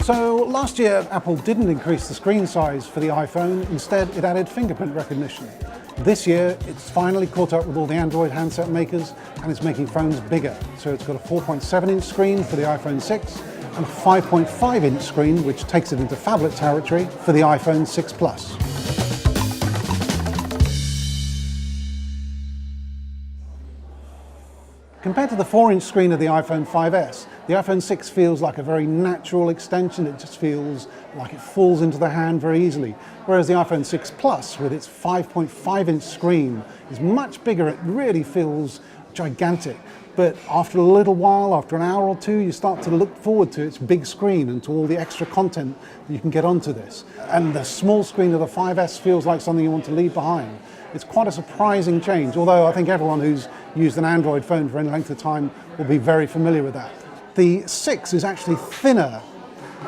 So last year, Apple didn't increase the screen size for the iPhone. Instead, it added fingerprint recognition. This year, it's finally caught up with all the Android handset makers, and it's making phones bigger. So it's got a 4.7-inch screen for the iPhone 6 and a 5.5-inch screen, which takes it into phablet territory, for the iPhone 6 Plus. Compared to the 4-inch screen of the iPhone 5S, the iPhone 6 feels like a very natural extension. It just feels like it falls into the hand very easily. Whereas the iPhone 6 Plus, with its 5.5-inch screen, is much bigger. It really feels gigantic. But after a little while, after an hour or two, you start to look forward to its big screen and to all the extra content that you can get onto this. And the small screen of the 5S feels like something you want to leave behind. It's quite a surprising change, although I think everyone who's used an Android phone for any length of time will be very familiar with that. The 6 is actually thinner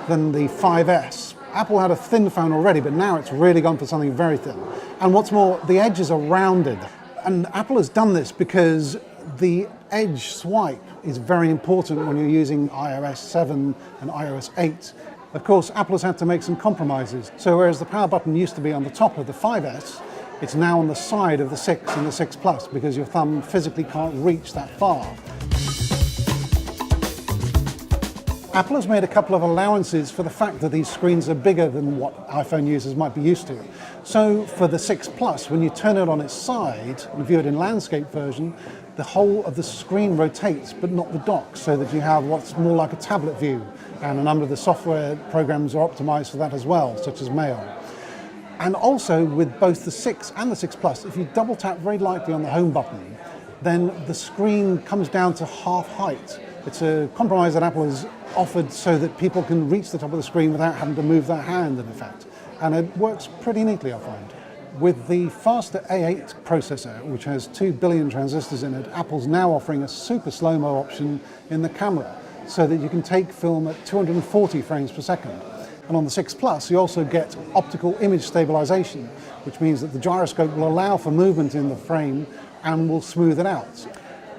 than the 5S. Apple had a thin phone already, but now it's really gone for something very thin. And what's more, the edges are rounded. And Apple has done this because the edge swipe is very important when you're using iOS 7 and iOS 8. Of course, Apple has had to make some compromises. So whereas the power button used to be on the top of the 5S, it's now on the side of the 6 and the 6 Plus because your thumb physically can't reach that far. Apple has made a couple of allowances for the fact that these screens are bigger than what iPhone users might be used to. So for the 6 Plus, when you turn it on its side and view it in landscape version, the whole of the screen rotates, but not the dock, so that you have what's more like a tablet view. And a number of the software programs are optimized for that as well, such as Mail. And also with both the 6 and the 6 Plus, if you double tap very lightly on the home button, then the screen comes down to half height. It's a compromise that Apple has offered so that people can reach the top of the screen without having to move their hand, in effect. And it works pretty neatly, I find. With the faster A8 processor, which has 2 billion transistors in it, Apple's now offering a super slow-mo option in the camera, so that you can take film at 240 frames per second. And on the 6 Plus, you also get optical image stabilization, which means that the gyroscope will allow for movement in the frame and will smooth it out.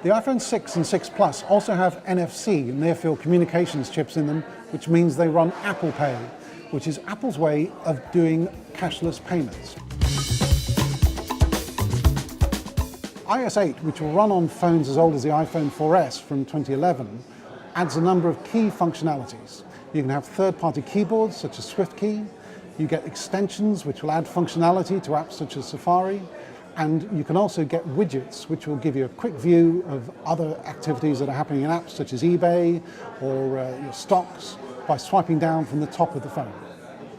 The iPhone 6 and 6 Plus also have NFC, near-field communications chips in them, which means they run Apple Pay, which is Apple's way of doing cashless payments. iOS 8, which will run on phones as old as the iPhone 4S from 2011, adds a number of key functionalities. You can have third-party keyboards such as SwiftKey. You get extensions which will add functionality to apps such as Safari. And you can also get widgets which will give you a quick view of other activities that are happening in apps such as eBay or your stocks by swiping down from the top of the phone.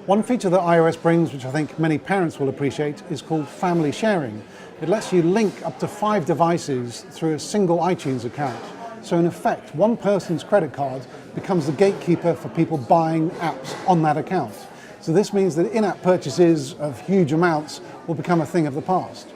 One feature that iOS brings, which I think many parents will appreciate, is called family sharing. It lets you link up to 5 devices through a single iTunes account. So in effect, one person's credit card becomes the gatekeeper for people buying apps on that account. So this means that in-app purchases of huge amounts will become a thing of the past.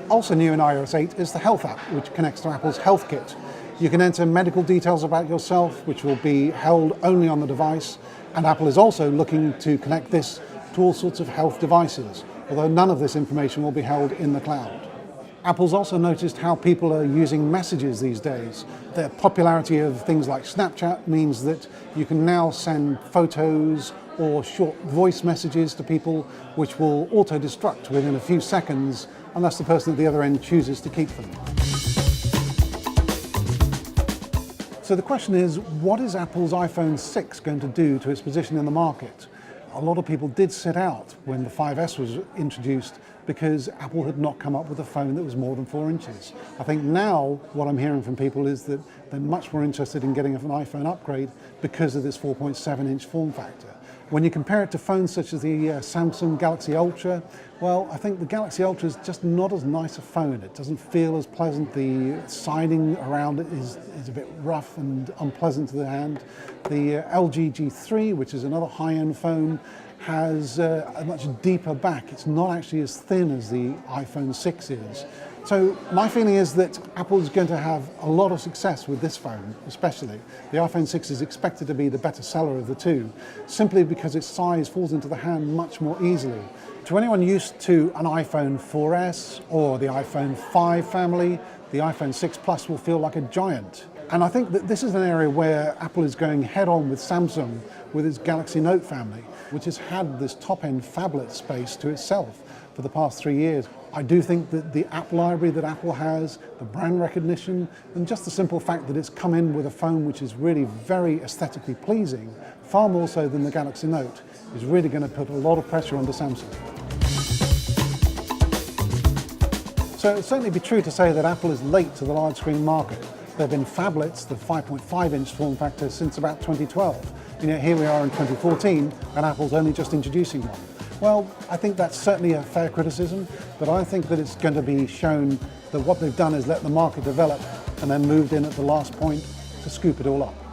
Also new in iOS 8 is the Health app, which connects to Apple's Health Kit. You can enter medical details about yourself, which will be held only on the device, and Apple is also looking to connect this to all sorts of health devices, although none of this information will be held in the cloud. Apple's also noticed how people are using messages these days. The popularity of things like Snapchat means that you can now send photos or short voice messages to people which will auto-destruct within a few seconds unless the person at the other end chooses to keep them. So the question is, what is Apple's iPhone 6 going to do to its position in the market? A lot of people did sit out when the 5S was introduced because Apple had not come up with a phone that was more than 4 inches. I think now what I'm hearing from people is that they're much more interested in getting an iPhone upgrade because of this 4.7-inch form factor. When you compare it to phones such as the Samsung Galaxy Ultra, well, I think the Galaxy Ultra is just not as nice a phone. It doesn't feel as pleasant. The siding around it is a bit rough and unpleasant to the hand. The LG G3, which is another high-end phone, has a much deeper back. It's not actually as thin as the iPhone 6 is. So my feeling is that Apple is going to have a lot of success with this phone, especially. The iPhone 6 is expected to be the better seller of the two, simply because its size falls into the hand much more easily. To anyone used to an iPhone 4S or the iPhone 5 family, the iPhone 6 Plus will feel like a giant. And I think that this is an area where Apple is going head on with Samsung with its Galaxy Note family, which has had this top-end phablet space to itself for the past 3 years. I do think that the app library that Apple has, the brand recognition, and just the simple fact that it's come in with a phone which is really very aesthetically pleasing, far more so than the Galaxy Note, is really going to put a lot of pressure onto Samsung. So it would certainly be true to say that Apple is late to the large screen market. There have been phablets, the 5.5-inch form factor, since about 2012. Here we are in 2014, and Apple's only just introducing one. Well, I think that's certainly a fair criticism, but I think that it's going to be shown that what they've done is let the market develop and then moved in at the last point to scoop it all up.